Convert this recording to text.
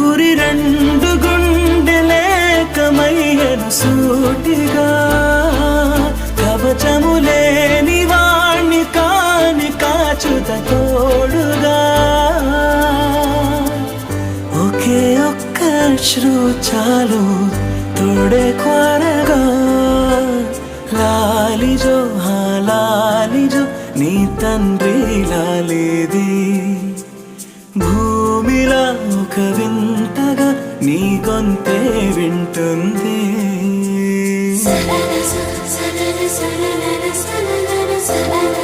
గురి రెండు గుండెలేకమయ్యను సూటిగా కవచము లేని వాణ్ణి కాని కాచుత తోడుగా ఒకే ఒక్క అశ్రు చాలు తోడే కొరగా లాలిజో లాలిజో నీ తండ్రి లాలేది భూమిలా ఒక వింతగా నీ గొంతే వింటుంది సరళ సరళ సరళ సరళ సరళ